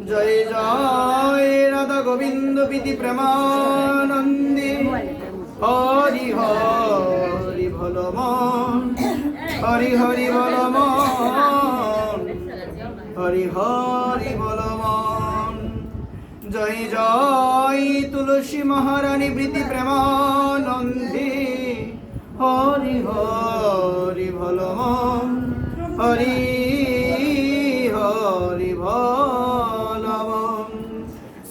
জয় জয় রাধা গোবিন্দ প্রীতি প্রেমানন্দে হরি হরি বল মন, হরি হরি বল মন, হরি হরি বল মন। জয় জয় তুলসী মহারানী প্রীতি প্রেমানন্দে হরি হরি বল মন, হরি হরি বল মন।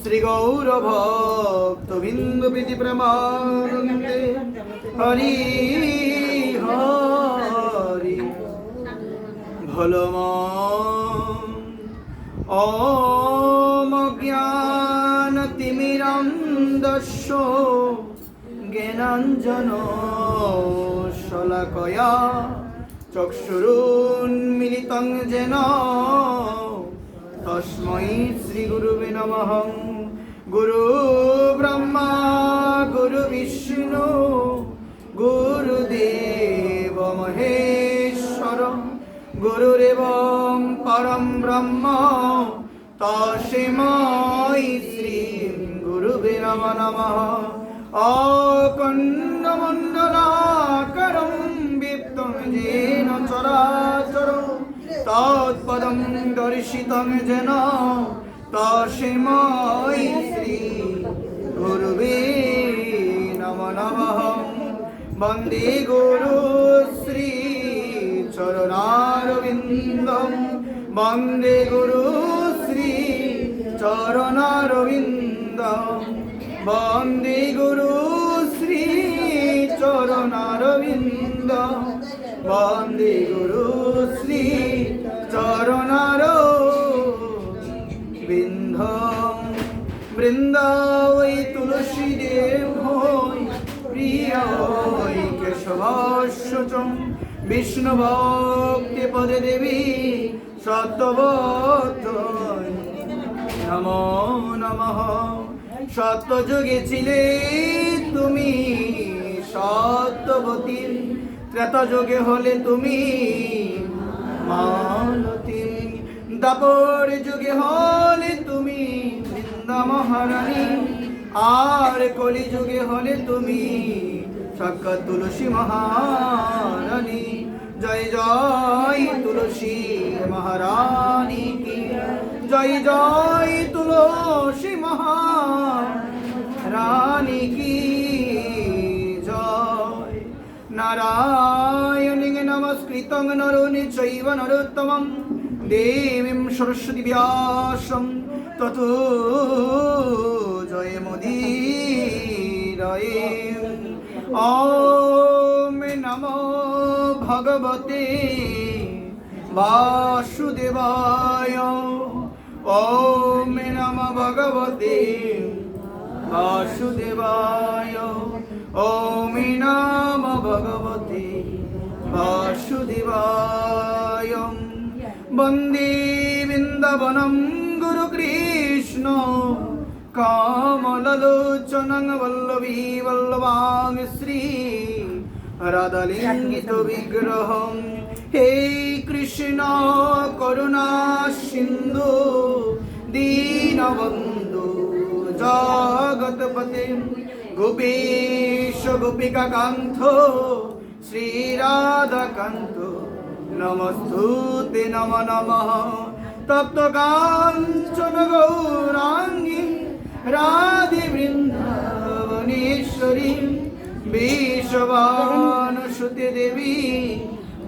শ্রী গৌর ভক্ত বিন্দু প্রীতি প্রেমানন্দে হরি হরি বল মন। ওম জ্ঞানতিমিরান্ধস্য জ্ঞানাঞ্জন শলাকয়া চক্ষুরুন্মিলিतं येन তস্मै শ্রীগুরুবে নমঃ। গুরু ব্রহ্মা গুরু বিষ্ণু গুরুদেব মহেশ্বর গুরুরেব পরম ব্রহ্ম তস্मै শ্রী গুরুবে নমঃ। অখণ্ডমণ্ডলাকারং ব্যক্तं येन চরাচরং তৎপদং দর্শিतं येन তস্मै শ্রী গুরুবে নমঃ। বন্দে গুরু শ্রী চরণারবিন্দং, বন্দে গুরু শ্রী চরণারবিন্দং, বন্দে গুরু শ্রী চরণারবিন্দং, বন্দে গুরু শ্রী চরণারবিন্দং। বৃন্দাবৈ তুলসী দেবৈ প্রিয়ৈ কেশবাস্যচং বিষ্ণু ভক্তি পদে দেবী সত্যবতৈ নমো নমঃ। সত্যযুগে ছিলে তুমি সত্যবতী, ত্রেতাযুগে হলে তুমি মালতী, দ্বাপর যুগে হলে তুমি বৃন্দা মহারানী, আর কলি যুগে হলে তুমি সাক্ষাৎ তুলসী মহারানী। জয় জয় তুলসী মহারানী কি, জয় জয় তুলসী মহারানী কি জয়। নারায়ণং নমস্কৃতং নরং চৈব নরোত্তমং দেবীং সরস্বতী ব্যাসং ততো জয়মুদীরয়ে। ওম নমো ভগবতে বাসুদেবায়, ওম নমো ভগবতে বাসুদেবায়, ওম নমো ভগবতে বাসুদেবায়। বন্দে বৃন্দাবনম গুরু কৃষ্ণ কমললোচনং বল্লভী বল্লভাং শ্রী রাধালিঙ্গিত বিগ্রহং। হে কৃষ্ণ করুণা সিন্ধু দীনবন্ধু জগৎপতে গোপীশ গোপিকা কান্ত শ্রীরাধাকান্ত নমস্তুতে নমো নমঃ। তপ্ত কাঞ্চন গৌরাঙ্গী রাধে বৃন্দাবনেশ্বরী বিশ্ববানুসুতে দেবী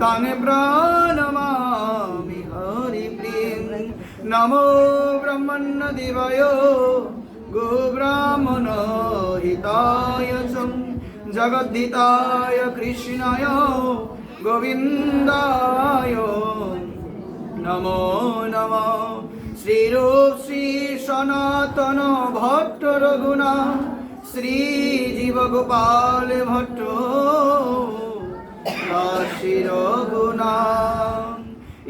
তাং প্রণমামি হরি প্রিয়ং। নমো ব্রহ্মণ্য দেবায় গো ব্রাহ্মণ হিতায় চ জগদ্ধিতায় কৃষ্ণায় গোবিন্দায় নমো নমঃ। শ্রীরূপ শ্রী সনাতন ভট্ট রঘুনাথ শ্রী জীব গোপাল ভট্ট কাশী রঘুনাথ।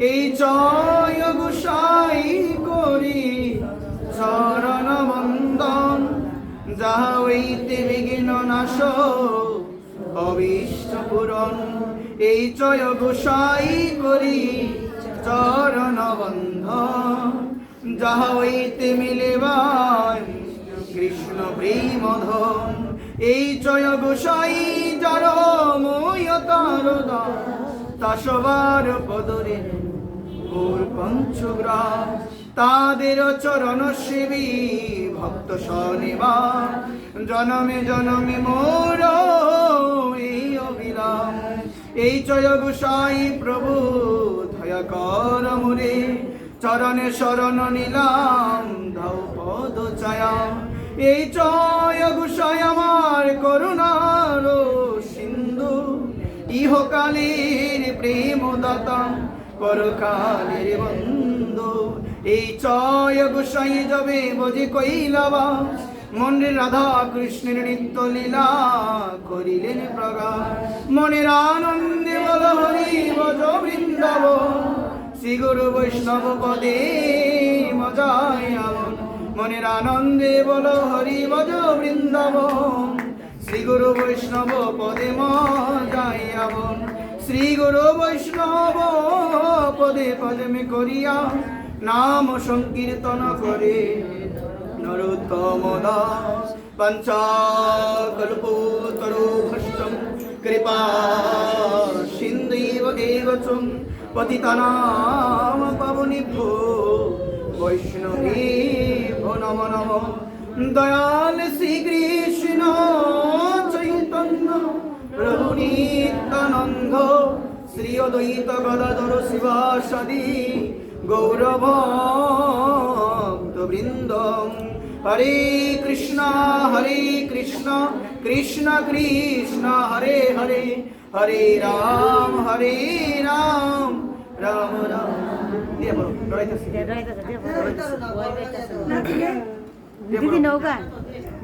এই জয় গোসাই করি চরণ বন্দন, যাহা হইতে বিঘ্ন নাশ অভীষ্ট পূরণ। এই জয় গোসাই করি চরণ বন্ধন, যাহা হইতে মিলেবাই কৃষ্ণ প্রেমধন। এই জয় গোসাই যার মই তার তা সবার পদরে ওর পঞ্চগ্রাম, তাদের চরণ সেবী ভক্ত শনিবা, জনমে জনমে মোর এই অবিরাম। এই জয় গোসাই প্রভু দয়া কর মোরে, চরণে শরণ নিলাম দাও পদ ছায়া। এই জয় গোসাই আমার করুণার সিন্ধু, ইহকালের প্রেমদাতা পরকালের বন্ধু। এই জয় গোসাই যাবে বজে কইলাবা, মনের রাধা কৃষ্ণের নিত্য লীলা করিলেন প্রগাঢ়। মনের আনন্দে বল হরি ভজ বৃন্দাবন, শ্রী গুরু বৈষ্ণব পদে মজায় আমন। মনের আনন্দে বল হরি ভজ বৃন্দাবন, শ্রী গুরু বৈষ্ণব পদে মজায় আমন। শ্রী গুরু বৈষ্ণব পদে পদমে করিয়া নাম সংকীর্তন করে নরোত্তম দাস। পঞ্চাকল্পতরুভ্যশ্চম কৃপা সিন্ধৈব এব চ পতিতানাং পাবনেভ্যো বৈষ্ণবেভ্যো নমো নমঃ। দয়াল শ্রীকৃষ্ণ চৈতন্য প্রভু নিত্যানন্দ, শ্রী অদ্বৈত গদাধর শিবাসাদি গৌরভক্তবৃন্দ। হরে কৃষ্ণ কৃষ্ণ কৃষ্ণ হরে হরে, হরে রাম রাম রাম। দিয়ে বলো দিদি নৌকা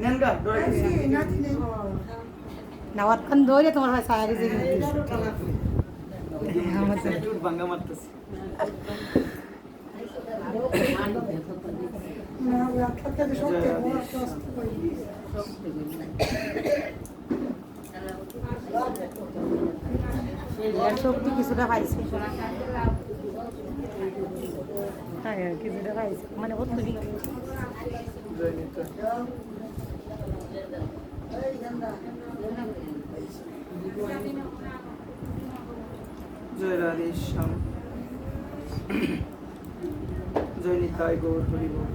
নেন গা ডরাইতেছি নাওয়াতখান ধরে তোমার ভাই সাহারি যে ভাঙ্গা মারতেছি। শক্তি কিছুটা পাইছে, কিছুটা পাইছে মানে ভর্তি। জয় রাধে শ্যাম, জয় নিতাই গৌর হরি বল।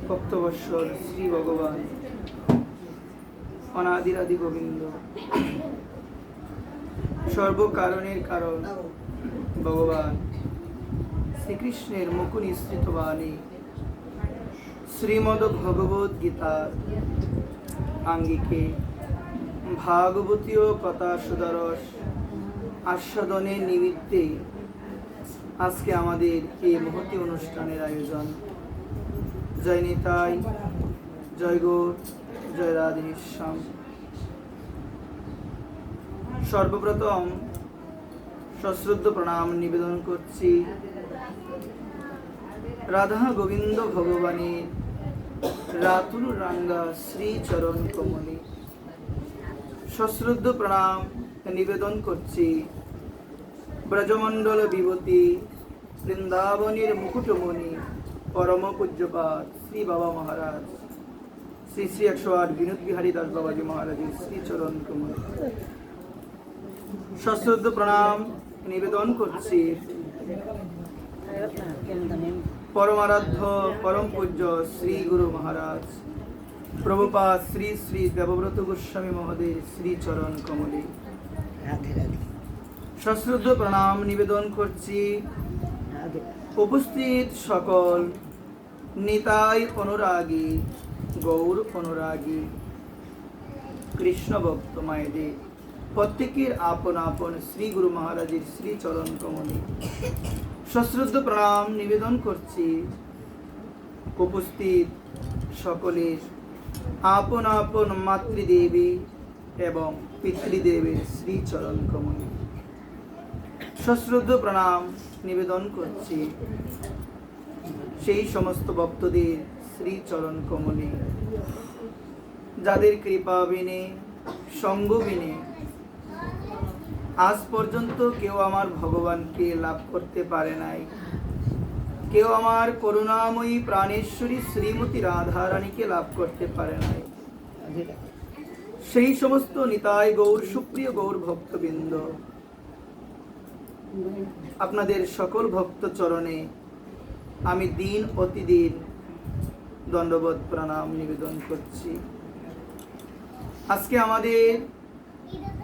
ভক্তবৎসল শ্রী ভগবান অনাদিরাদি গোবিন্দ, সর্বকারণের কারণ ভগবান শ্রীকৃষ্ণের মুখ নিঃসৃত বাণী শ্রীমদ ভগবত গীতার আঙ্গিকে ভাগবতীয় কথা সুদরস আস্বাদনের নিমিত্তে আজকে আমাদের এই মহতী অনুষ্ঠানের আয়োজন। জয় নিতাই, জয় গৌর, জয় রাধে শ্যাম। সর্বপ্রথম সশ্রদ্ধ প্রণাম নিবেদন করছি রাধা গোবিন্দ ভগবানের রাতুল রাঙ্গা শ্রী চরণ কমলে। সশ্রদ্ধ প্রণাম নিবেদন করছি ব্রজমণ্ডল বিভূতি বৃন্দাবনের মুকুটমণি পরম পূজ্যপাদ শ্রী বাবা মহারাজ শ্রী শ্রী 108 বিনোদ বিহারী দাস বাবাজি মহারাজের শ্রী চরণ কমলে। সশ্রদ্ধ প্রণাম নিবেদন করছি পরমারাধ্য পরম পূজ্য শ্রী গুরু মহারাজ প্রভুপাদ শ্রী শ্রী দেবব্রত গোস্বামী মহোদয় শ্রী চরণ কমলে। সশ্রদ্ধ প্রণাম নিবেদন করছি উপস্থিত সকল নিতাই অনুরাগী গৌর অনুরাগী কৃষ্ণ ভক্ত মায়েদের প্রত্যেকের আপন আপন শ্রী গুরু মহারাজের শ্রী চরণ কমলে। সশ্রদ্ধ প্রণাম নিবেদন করছি উপস্থিত সকলের আপন আপন মাতৃদেবী এবং পিতৃদেবের শ্রী চরণ কমলে। সশ্রদ্ধ প্রণাম নিবেদন করছি সেই সমস্ত ভক্তদের শ্রী চরণ কমলে। যাদের কৃপা বিনে সঙ্গ বিনে আজ পর্যন্ত কেউ আমার ভগবানকে লাভ করতে পারে নাই, কেউ আমার করুণাময়ী প্রাণেশ্বরী শ্রীমতী রাধারানীকে লাভ করতে পারে নাই, সেই সমস্ত নিতাই গৌর সুপ্রিয় গৌর ভক্তবৃন্দ, আপনাদের সকল ভক্ত চরণে আমি দিন প্রতিদিন দণ্ডবোধ প্রণাম নিবেদন করছি। আজকে আমাদের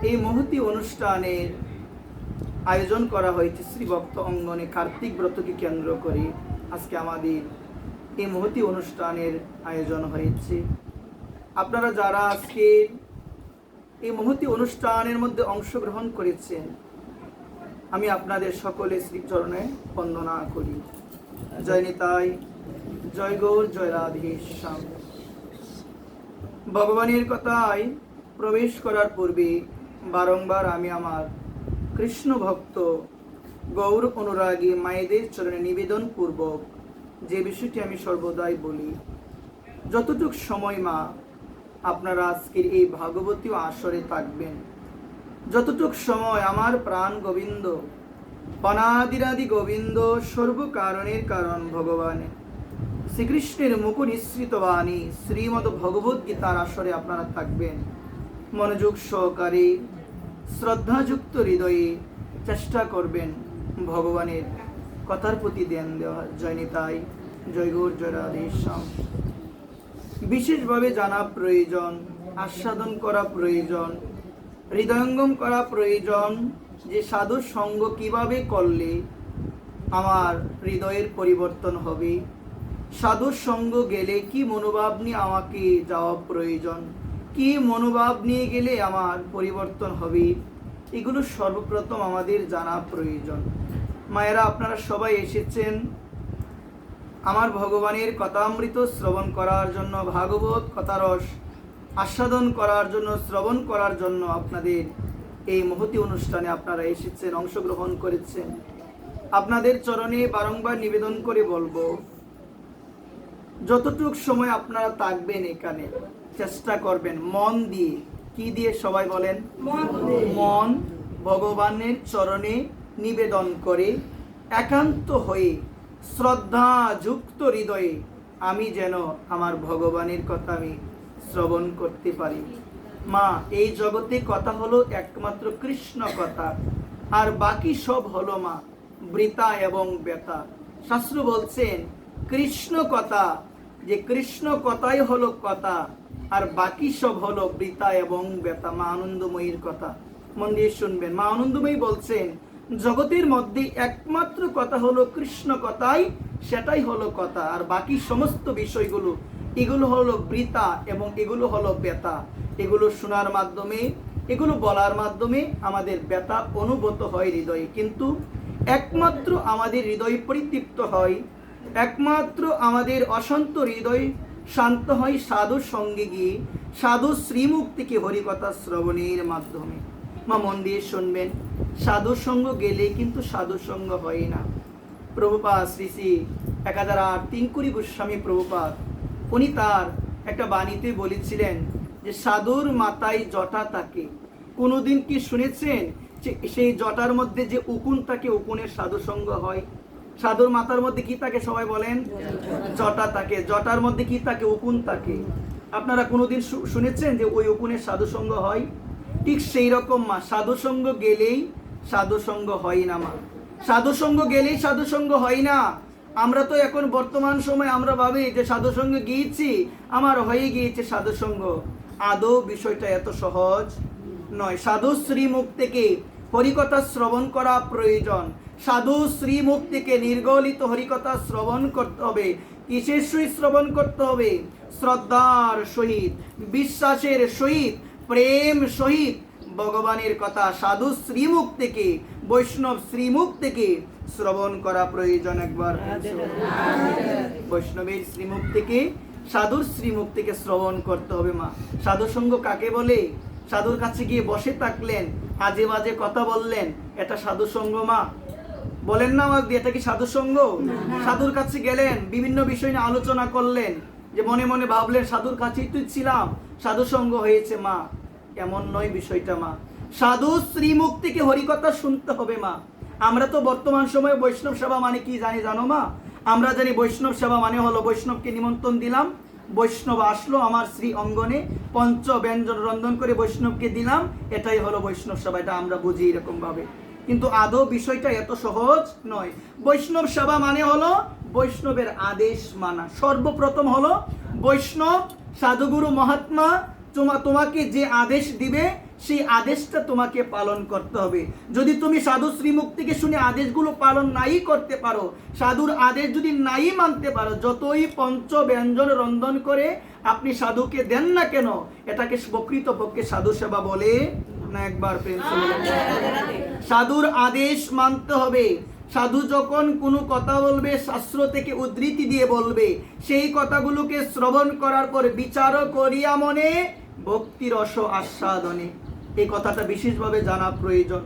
এই মহতী অনুষ্ঠানের আয়োজন করা হয়েছে শ্রী ভক্ত অঙ্গনে কার্তিক ব্রতকে কেন্দ্র করে। আজকে আমাদের এই মহতী অনুষ্ঠানের আয়োজন হয়েছে। আপনারা যারা আজকে এই মহতী অনুষ্ঠানের মধ্যে অংশগ্রহণ করেছেন, আমি আপনাদের সকলে শ্রীচরণে বন্দনা করি। জয় নিতাই, জয় গৌর, জয় রাধে শ্যাম। ভগবানের কথায় প্রবেশ করার পূর্বে বারংবার আমি আমার কৃষ্ণ ভক্ত গৌর অনুরাগী মায়েদের চরণে নিবেদন পূর্বক যে বিষয়টি আমি সর্বদাই বলি, যতটুক সময় মা আপনারা আজকের এই ভাগবতী আসরে থাকবেন, যতটুক সময় আমার প্রাণ গোবিন্দ অনাদিরাদি গোবিন্দ সর্বকারণের কারণ ভগবান শ্রীকৃষ্ণের মুখ নিঃসৃত বাণী শ্রীমদ ভগবত গীতার আসরে আপনারা থাকবেন, মনোযোগ সহকারে শ্রদ্ধাযুক্ত হৃদয়ে চেষ্টা করবেন ভগবানের কথার প্রতি ধ্যান দেওয়ার। জয় নিতাই, জয় গৌর, জয় রাধে শ্যাম। বিশেষভাবে জানা প্রয়োজন, আস্বাদন করা প্রয়োজন, হৃদয়ঙ্গম করা প্রয়োজন যে সাধু সঙ্গ কিভাবে করলে আমার হৃদয়ের পরিবর্তন হবে, সাধুর সঙ্গ গেলে কি মনোভাব নিয়ে আমাকে যাওয়া প্রয়োজন, কি মনোভাব নিয়ে গেলে আমার পরিবর্তন হবে, এগুলো সর্বপ্রথম আমাদের জানা প্রয়োজন। মায়েরা, আপনারা সবাই এসেছেন আমার ভগবানের কথামৃত শ্রবণ করার জন্য, ভাগবত কথারস আস্বাদন করার জন্য, শ্রবণ করার জন্য আপনাদের এই মহতী অনুষ্ঠানে আপনারা এসেছেন, অংশগ্রহণ করেছেন। আপনাদের চরণে বারংবার নিবেদন করে বলবো, যতটুক সময় আপনারা থাকবেন এখানে চেষ্টা করবেন মন দিয়ে, কি দিয়ে সবাই বলেন, মন ভগবানের চরণে নিবেদন করে একান্ত হয়ে শ্রদ্ধা যুক্ত হৃদয়ে আমি যেন আমার ভগবানের কথা আমি শ্রবণ করতে পারি। মা, এই জগতে কথা হলো একমাত্র কৃষ্ণ কথা, আর বাকি সব হলো মা বৃথা এবং ব্যথা। শাস্ত্র বলছেন কৃষ্ণ কথা, যে কৃষ্ণ কথাই হলো কথা, আর বাকি সব হলো বৃথা এবং ব্যথা। মা আনন্দময়ীর কথা মন দিয়ে শুনবেন। মা আনন্দময়ী বলছেন জগতের মধ্যে একমাত্র কথা হলো কৃষ্ণ কথাই, সেটাই হলো কথা, আর বাকি সমস্ত বিষয়গুলো এগুলো হলো বৃথা এবং এগুলো হলো ব্যথা। এগুলো শোনার মাধ্যমে, এগুলো বলার মাধ্যমে আমাদের ব্যথা অনুভূত হয় হৃদয়ে, কিন্তু একমাত্র আমাদের হৃদয় পরিতৃপ্ত হয়, একমাত্র আমাদের অশান্ত হৃদয় শান্ত হয় সাধুর সঙ্গে গিয়ে, সাধু শ্রীমুখ থেকে হরিকথা শ্রবণের মাধ্যমে। মা মন দিয়ে শুনবেন, সাধুর সঙ্গ গেলে কিন্তু সাধুর সঙ্গ হয় না। প্রভুপাদ শ্রী শ্রী 1008 তিনকুরি গোস্বামী প্রভুপাদ, উনি তার একটা বাণীতে বলেছিলেন যে সাধুর মাথায় জটা থাকে। কোনোদিন কি শুনেছেন যে সেই জটার মধ্যে যে উকুন থাকে, উকুনের সাধু সঙ্গ হয়? সাধুর মাথার মধ্যে কি থাকে সবাই বলেন? জটা থাকে। জটার মধ্যে কি থাকে? উকুন থাকে। আপনারা কোনোদিন শুনেছেন যে ওই উকুনের সাধু সঙ্গ হয়? ঠিক সেই রকম মা, সাধু সঙ্গ গেলেই সাধু সঙ্গ হয় না মা, সাধু সঙ্গ গেলেই সাধু সঙ্গ হয় না। আমরা তো এখন বর্তমান সময় আমরা ভাবি যে সাধু সঙ্গে গিয়েছি, আমার হয়ে গিয়েছে সাধু সঙ্গ। আদৌ বিষয়টা এত সহজ নয়। সাধু শ্রীমুখ থেকে হরিকথা শ্রবণ করা প্রয়োজন। সাধু শ্রীমুখ থেকে নির্গলিত হরিকথা শ্রবণ করতে হবে। কিসের সহিত শ্রবণ করতে হবে? শ্রদ্ধার সহিত, বিশ্বাসের সহিত, প্রেম সহিত ভগবানের কথা সাধু শ্রীমুখ থেকে, বৈষ্ণব শ্রীমুখ থেকে শ্রবণ করা প্রয়োজন। একবার বৈষ্ণবের শ্রীমুখ থেকে, সাধুর শ্রীমুখ থেকে শ্রবণ করতে হবে মা। সাধু সঙ্গ কাকে বলে? সাধুর কাছে গিয়ে বসে থাকলেন, আজে বাজে কথা বললেন, এটা সাধু সঙ্গ মা? বলেন না আমাকে, এটা কি সাধু সঙ্গ? সাধুর কাছে গেলেন, বিভিন্ন বিষয় নিয়ে আলোচনা করলেন, যে মনে মনে ভাবলেন সাধুর কাছেই তুই ছিলাম, সাধু সঙ্গ হয়েছে। মা এমন নয় বিষয়টা মা। সাধু শ্রীমুখ থেকে হরিকথা শুনতে হবে মা। আমরা তো বর্তমান সময়ে বৈষ্ণব সেবা মানে কি জানি জানো মা? আমরা জানি বৈষ্ণব সেবা মানে হলো বৈষ্ণবকে নিমন্ত্রণ দিলাম, বৈষ্ণব আসলো আমার শ্রী অঙ্গনে, পঞ্চ ব্যঞ্জন রন্ধন করে বৈষ্ণবকে দিলাম, এটাই হলো বৈষ্ণব সেবা। এটা আমরা বুঝি এরকম ভাবে, কিন্তু আদৌ বিষয়টা এত সহজ নয়। বৈষ্ণব সেবা মানে হলো বৈষ্ণবের আদেশ মানা। সর্বপ্রথম হলো বৈষ্ণব সাধুগুরু মহাত্মা তোমাকে যে আদেশ দিবে সেই আদেশটা তোমাকে পালন করতে হবে। যদি তুমি সাধু শ্রীমুখ থেকে শুনে আদেশগুলো পালন নাই করতে পারো, সাধুর আদেশ যদি নাই মানতে পারো, যতই পঞ্চ ব্যঞ্জন রন্ধন করে আপনি সাধুকে দেন না কেন, এটাকে প্রকৃতপক্ষে সাধু সেবা বলে না। একবার প্রেম সাধুর আদেশ মানতে হবে। সাধু যখন কোনো কথা বলবে শাস্ত্র থেকে উদ্ধৃতি দিয়ে বলবে, সেই কথাগুলোকে শ্রবণ করার পর বিচার করিয়া মনে ভক্তি রস আস্বাদনে, এই কথাটা বিশেষভাবে জানা প্রয়োজন।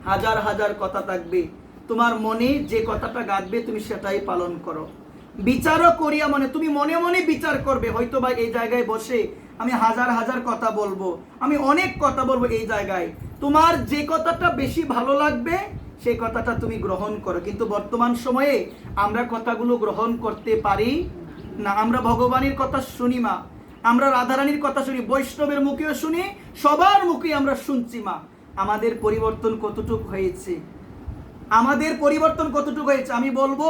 হাজার হাজার কথা থাকবে, তোমার মনে যে কথাটা গাঁথবে তুমি সেটাই পালন করো। বিচার করিয়া মনে, তুমি মনে মনে বিচার করবে, হয়তো বা এই জায়গায় বসে আমি হাজার হাজার কথা বলবো, আমি অনেক কথা বলবো, এই জায়গায় তোমার যে কথাটা বেশি ভালো লাগবে সেই কথাটা তুমি গ্রহণ করো। কিন্তু বর্তমান সময়ে আমরা কথাগুলো গ্রহণ করতে পারি না। আমরা ভগবানের কথা শুনি মা, আমরা রাধারানীর কথা শুনি, বৈষ্ণবের মুখেও শুনি, সবার মুখে আমরা শুনছি মা। আমাদের পরিবর্তন কতটুকু হয়েছে? আমাদের পরিবর্তন কতটুকু হয়েছে আমি বলবো,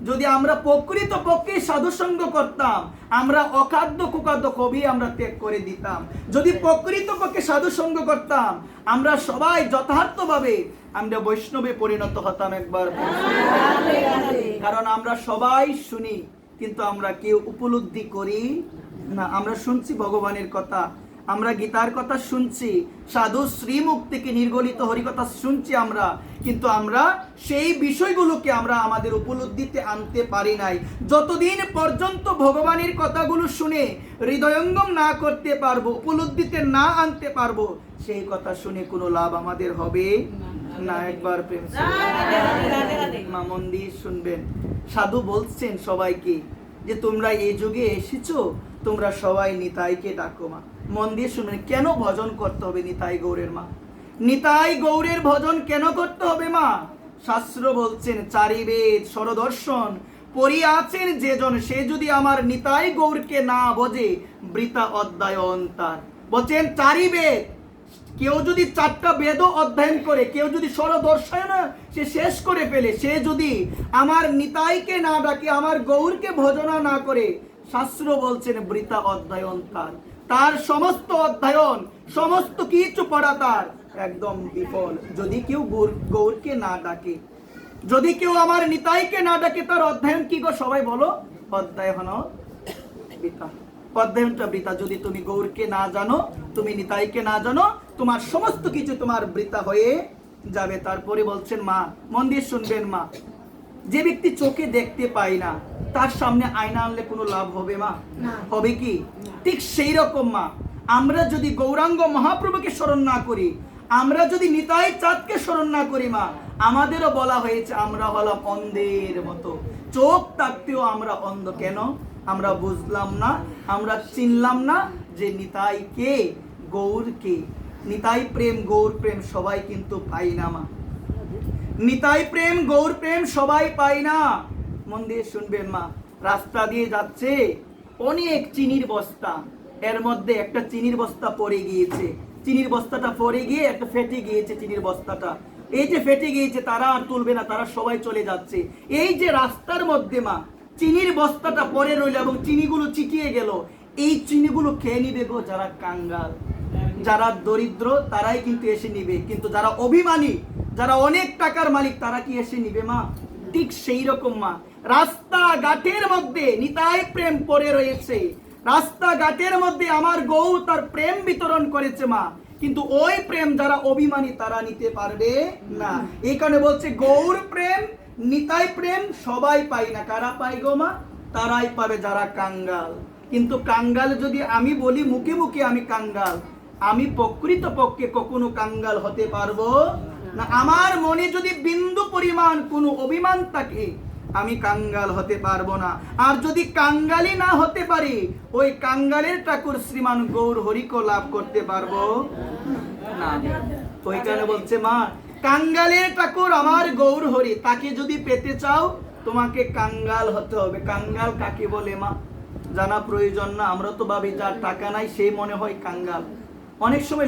যদি আমরা প্রকৃতপক্ষে সাধুসঙ্গ করতাম, আমরা অখাদ্য কুখাদ্য কবি আমরা ত্যাগ করে দিতাম। যদি প্রকৃতপক্ষে সাধুসঙ্গ করতাম, আমরা সবাই যথার্থভাবে আমরা বৈষ্ণবে পরিণত হতাম। একবার, কারণ আমরা সবাই শুনি কিন্তু আমরা কেউ উপলব্ধি করি না। আমরা শুনছি ভগবানের কথা, আমরা গীতার কথা শুনছি, সাধু শ্রীমুখ থেকে নির্গলিত হরিকথা শুনছি আমরা, কিন্তু আমরা সেই বিষয়গুলোকে আমরা আমাদের উপলব্ধিতে আনতে পারি নাই। যতদিন পর্যন্ত ভগবানের কথাগুলো শুনে হৃদয়ঙ্গম না করতে পারবো, উপলব্ধিতে না আনতে পারবো, সেই কথা শুনে কোনো লাভ আমাদের হবে না। একবার প্রেম মা মন দিয়ে শুনবেন। সাধু বলছেন সবাইকে যে তোমরা এই যুগে এসেছো, তোমরা সবাই নিতাইকে ডাকো মা। মন দিয়ে শুনবেন, কেন ভজন করতে হবে নিতাই গৌরের মা? নিতাই গৌরের ভজন কেন করতে হবে মা? শাস্ত্র বলছেন চারি বেদ স্বরদর্শন পড়িয়াছেন যেজন, সে যদি আমার নিতাই গৌরকে না বোঝে বৃথা অধ্যয়ন তার। বলছেন চারি বেদ, কেউ যদি 4টা বেদও অধ্যয়ন করে, কেউ যদি স্বরদর্শন সে শেষ করে ফেলে, সে যদি আমার নিতাইকে না ডাকে, আমার গৌরকে ভজনা না করে, শাস্ত্র বলছেন বৃথা অধ্যয়ন তার। তার সমস্ত অধ্যয়ন, সমস্ত কিছু পড়া তার একদম বিফল। যদি কেউ গৌরকে না ডাকে, যদি কেউ আমার নিতাইকে না ডাকে, তার অধ্যয়ন কি গো? সবাই বলো, অধ্যয়ন বৃথা। অধ্যয়নটা বৃথা। যদি তুমি গৌরকে না জানো, তুমি নিতাইকে না জানো, তোমার সমস্ত কিছু তোমার বৃথা হয়ে যাবে। তারপরে বলছেন মা, মন দিয়ে শুনবেন মা, যে ব্যক্তি চোখে দেখতে পায় না, তার সামনে আয়না আনলে কোনো লাভ হবে মা? হবে কি? ঠিক সেই রকম মা, আমরা যদি গৌরাঙ্গ মহাপ্রভুকে স্মরণ না করি, আমরা যদি নিতাই চাঁদকে স্মরণ না করি মা, আমাদেরও বলা হয়েছে আমরা হলাম অন্ধের মতো। চোখ থাকতেও আমরা অন্ধ। কেন? আমরা বুঝলাম না, আমরা চিনলাম না যে নিতাই কে, গৌর কে। নিতাই প্রেম গৌর প্রেম সবাই কিন্তু পাই না মা। নিতাই প্রেম গৌর প্রেম সবাই পাই না। মন দিয়ে শুনবেন মা, রাস্তা দিয়ে যাচ্ছে অনেক চিনির বস্তা, এর মধ্যে একটা চিনির বস্তা পড়ে গিয়েছে, চিনির বস্তাটা পড়ে গিয়ে একটা ফেটে গিয়েছে চিনির বস্তাটা। এই যে ফেটে গিয়েছে, তারা আর তুলবে না, তারা সবাই চলে যাচ্ছে। এই যে রাস্তার মধ্যে মা চিনির বস্তাটা পড়ে রইল এবং চিনিগুলো চিটিয়ে গেল, এই চিনিগুলো খেয়ে নিবে গো যারা কাঙ্গাল, যারা দরিদ্র, তারাই কিন্তু এসে নিবে। কিন্তু যারা অভিমানী, যারা অনেক টাকার মালিক, তারা কি এসে নিবে মা? ঠিক সেই রকম মা, রাস্তা ঘাটের মধ্যে নিতাই প্রেম পড়ে রয়েছে, রাস্তা ঘাটের মধ্যে আমার গৌর তার প্রেম বিতরণ করেছে মা, কিন্তু ওই প্রেম যারা অভিমানী তারা নিতে পারবে না। এই কারণে বলছে গৌর প্রেম নিতাই প্রেম সবাই পাই না। কারা পাই গো মা? তারাই পাবে যারা কাঙ্গাল। কিন্তু কাঙ্গাল যদি আমি বলি মুখে মুখে আমি কাঙ্গাল, আমি প্রকৃতপক্ষে কখনো কাঙ্গাল হতে পারবো না। আমার মনে যদি বিন্দু পরিমাণ কোনো অভিমান থাকে, আমি কাঙ্গাল হতে পারবো না। আর যদি কাঙ্গালি না হতে পারি, ওই কাঙ্গালের ঠাকুর শ্রীমান গৌর হরিকে লাভ করতে পারবো না। ওইখানে বলছে মা, কাঙ্গালের ঠাকুর আমার গৌর হরি, তাকে যদি পেতে চাও তোমাকে কাঙ্গাল হতে হবে। কাঙ্গাল কাকে বলে মা জানা প্রয়োজন না? আমরা তো ভাবি যার টাকা নাই সেই মনে হয় কাঙ্গাল। অনেক সময়